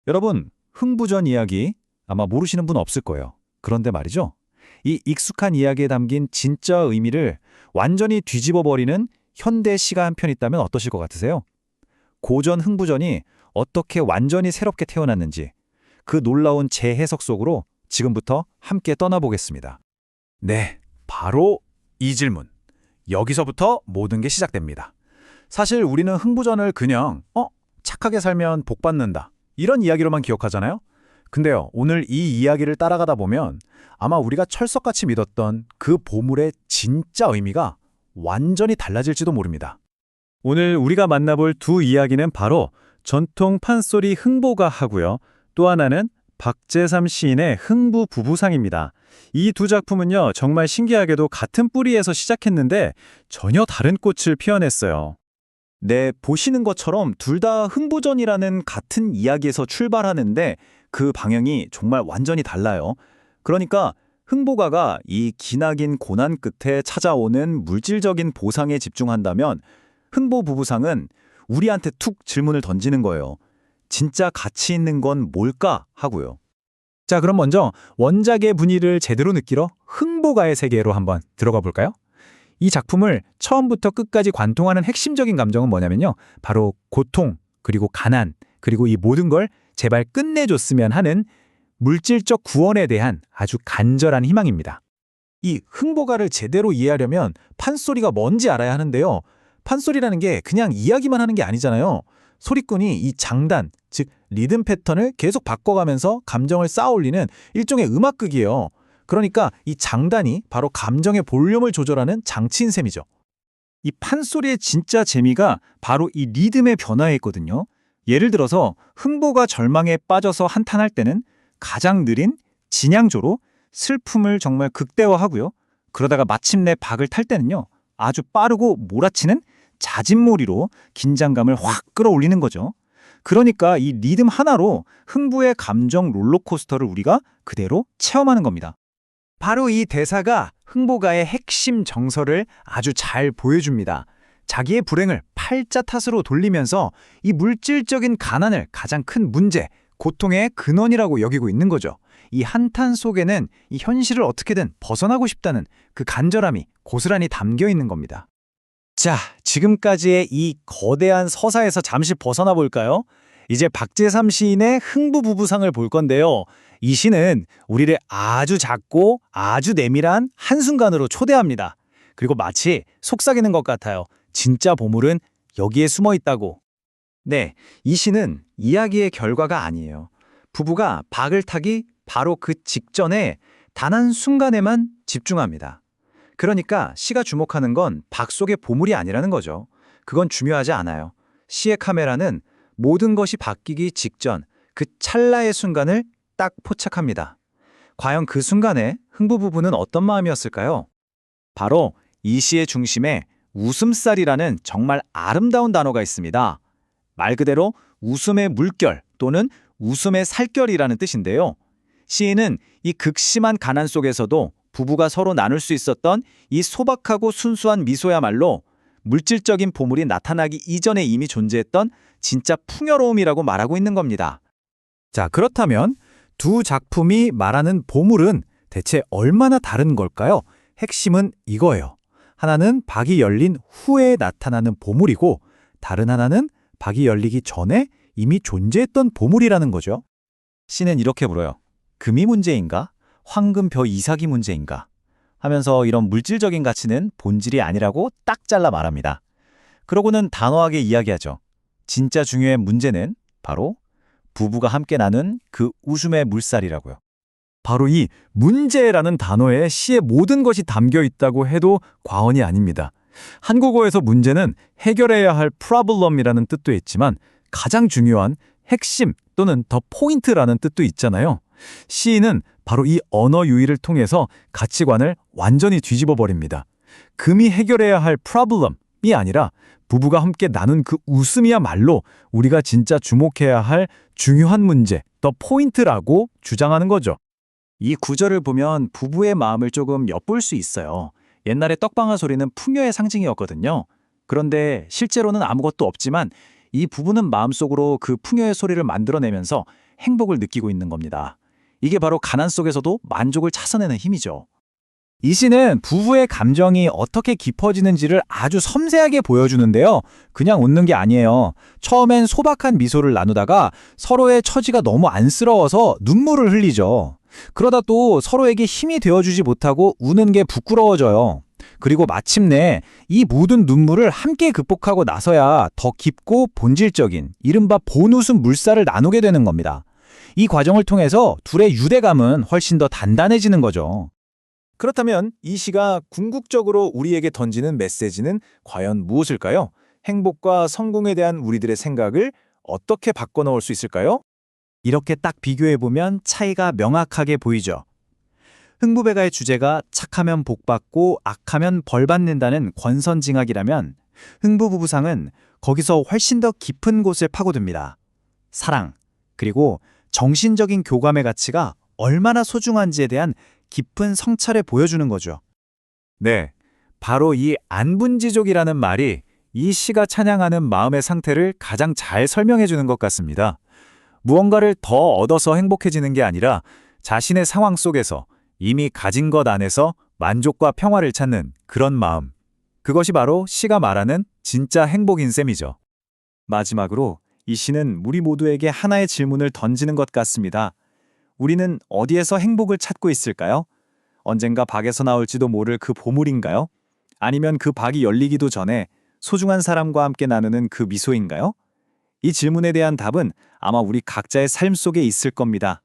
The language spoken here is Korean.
여러분, 흥부전 이야기 아마 모르시는 분 없을 거예요. 그런데 말이죠. 이 익숙한 이야기에 담긴 진짜 의미를 완전히 뒤집어버리는 현대 시가 한 편 있다면 어떠실 것 같으세요? 고전 흥부전이 어떻게 완전히 새롭게 태어났는지 그 놀라운 재해석 속으로 지금부터 함께 떠나보겠습니다. 네, 바로 이 질문. 여기서부터 모든 게 시작됩니다. 사실 우리는 흥부전을 그냥 착하게 살면 복 받는다, 이런 이야기로만 기억하잖아요. 근데요, 오늘 이 이야기를 따라가다 보면 아마 우리가 철석같이 믿었던 그 보물의 진짜 의미가 완전히 달라질지도 모릅니다. 오늘 우리가 만나볼 두 이야기는 바로 전통 판소리 흥보가하고요. 또 하나는 박재삼 시인의 흥부 부부상입니다. 이 두 작품은요, 정말 신기하게도 같은 뿌리에서 시작했는데 전혀 다른 꽃을 피워냈어요. 네, 보시는 것처럼 둘 다 흥부전이라는 같은 이야기에서 출발하는데 그 방향이 정말 완전히 달라요. 그러니까 흥보가가 이 기나긴 고난 끝에 찾아오는 물질적인 보상에 집중한다면 흥보 부부상은 우리한테 툭 질문을 던지는 거예요. 진짜 가치 있는 건 뭘까 하고요. 자, 그럼 먼저 원작의 분위기를 제대로 느끼러 흥보가의 세계로 한번 들어가 볼까요? 이 작품을 처음부터 끝까지 관통하는 핵심적인 감정은 뭐냐면요. 바로 고통, 그리고 가난, 그리고 이 모든 걸 제발 끝내줬으면 하는 물질적 구원에 대한 아주 간절한 희망입니다. 이 흥보가를 제대로 이해하려면 판소리가 뭔지 알아야 하는데요. 판소리라는 게 그냥 이야기만 하는 게 아니잖아요. 소리꾼이 이 장단, 즉 리듬 패턴을 계속 바꿔가면서 감정을 쌓아올리는 일종의 음악극이에요. 그러니까 이 장단이 바로 감정의 볼륨을 조절하는 장치인 셈이죠. 이 판소리의 진짜 재미가 바로 이 리듬의 변화에 있거든요. 예를 들어서 흥보가 절망에 빠져서 한탄할 때는 가장 느린 진양조로 슬픔을 정말 극대화하고요. 그러다가 마침내 박을 탈 때는요, 아주 빠르고 몰아치는 자진몰이로 긴장감을 확 끌어올리는 거죠. 그러니까 이 리듬 하나로 흥부의 감정 롤러코스터를 우리가 그대로 체험하는 겁니다. 바로 이 대사가 흥보가의 핵심 정서를 아주 잘 보여줍니다. 자기의 불행을 팔자 탓으로 돌리면서 이 물질적인 가난을 가장 큰 문제, 고통의 근원이라고 여기고 있는 거죠. 이 한탄 속에는 이 현실을 어떻게든 벗어나고 싶다는 그 간절함이 고스란히 담겨 있는 겁니다. 자, 지금까지의 이 거대한 서사에서 잠시 벗어나 볼까요? 이제 박재삼 시인의 흥부 부부상을 볼 건데요. 이 시는 우리를 아주 작고 아주 내밀한 한순간으로 초대합니다. 그리고 마치 속삭이는 것 같아요. 진짜 보물은 여기에 숨어 있다고. 네, 이 시는 이야기의 결과가 아니에요. 부부가 박을 타기 바로 그 직전에 단 한 순간에만 집중합니다. 그러니까 시가 주목하는 건 박 속의 보물이 아니라는 거죠. 그건 중요하지 않아요. 시의 카메라는 모든 것이 바뀌기 직전 그 찰나의 순간을 딱 포착합니다. 과연 그 순간에 흥부 부부는 어떤 마음이었을까요? 바로 이 시의 중심에 웃음살이라는 정말 아름다운 단어가 있습니다. 말 그대로 웃음의 물결 또는 웃음의 살결이라는 뜻인데요. 시인은 이 극심한 가난 속에서도 부부가 서로 나눌 수 있었던 이 소박하고 순수한 미소야말로 물질적인 보물이 나타나기 이전에 이미 존재했던 진짜 풍요로움이라고 말하고 있는 겁니다. 자, 그렇다면 두 작품이 말하는 보물은 대체 얼마나 다른 걸까요? 핵심은 이거예요. 하나는 박이 열린 후에 나타나는 보물이고 다른 하나는 박이 열리기 전에 이미 존재했던 보물이라는 거죠. 시는 이렇게 물어요. 금이 문제인가? 황금벼 이삭이 문제인가? 하면서 이런 물질적인 가치는 본질이 아니라고 딱 잘라 말합니다. 그러고는 단호하게 이야기하죠. 진짜 중요한 문제는 바로 부부가 함께 나눈 그 웃음의 물살이라고요. 바로 이 문제라는 단어에 시의 모든 것이 담겨 있다고 해도 과언이 아닙니다. 한국어에서 문제는 해결해야 할 problem이라는 뜻도 있지만 가장 중요한 핵심 또는 더 포인트라는 뜻도 있잖아요. 시인은 바로 이 언어 유희를 통해서 가치관을 완전히 뒤집어 버립니다. 금이 해결해야 할 problem이 아니라 부부가 함께 나눈 그 웃음이야말로 우리가 진짜 주목해야 할 중요한 문제, 더 포인트라고 주장하는 거죠. 이 구절을 보면 부부의 마음을 조금 엿볼 수 있어요. 옛날에 떡방아 소리는 풍요의 상징이었거든요. 그런데 실제로는 아무것도 없지만 이 부부는 마음속으로 그 풍요의 소리를 만들어내면서 행복을 느끼고 있는 겁니다. 이게 바로 가난 속에서도 만족을 찾아내는 힘이죠. 이 시는 부부의 감정이 어떻게 깊어지는지를 아주 섬세하게 보여주는데요. 그냥 웃는 게 아니에요. 처음엔 소박한 미소를 나누다가 서로의 처지가 너무 안쓰러워서 눈물을 흘리죠. 그러다 또 서로에게 힘이 되어주지 못하고 우는 게 부끄러워져요. 그리고 마침내 이 모든 눈물을 함께 극복하고 나서야 더 깊고 본질적인 이른바 본웃음 물살을 나누게 되는 겁니다. 이 과정을 통해서 둘의 유대감은 훨씬 더 단단해지는 거죠. 그렇다면 이 시가 궁극적으로 우리에게 던지는 메시지는 과연 무엇일까요? 행복과 성공에 대한 우리들의 생각을 어떻게 바꿔놓을 수 있을까요? 이렇게 딱 비교해보면 차이가 명확하게 보이죠. 흥부배가의 주제가 착하면 복받고 악하면 벌받는다는 권선징악이라면 흥부부부상은 거기서 훨씬 더 깊은 곳을 파고듭니다. 사랑, 그리고 정신적인 교감의 가치가 얼마나 소중한지에 대한 깊은 성찰을 보여주는 거죠. 네, 바로 이 안분지족이라는 말이 이 시가 찬양하는 마음의 상태를 가장 잘 설명해 주는 것 같습니다. 무언가를 더 얻어서 행복해지는 게 아니라 자신의 상황 속에서 이미 가진 것 안에서 만족과 평화를 찾는 그런 마음. 그것이 바로 시가 말하는 진짜 행복인 셈이죠. 마지막으로 이 시는 우리 모두에게 하나의 질문을 던지는 것 같습니다. 우리는 어디에서 행복을 찾고 있을까요? 언젠가 박에서 나올지도 모를 그 보물인가요? 아니면 그 박이 열리기도 전에 소중한 사람과 함께 나누는 그 미소인가요? 이 질문에 대한 답은 아마 우리 각자의 삶 속에 있을 겁니다.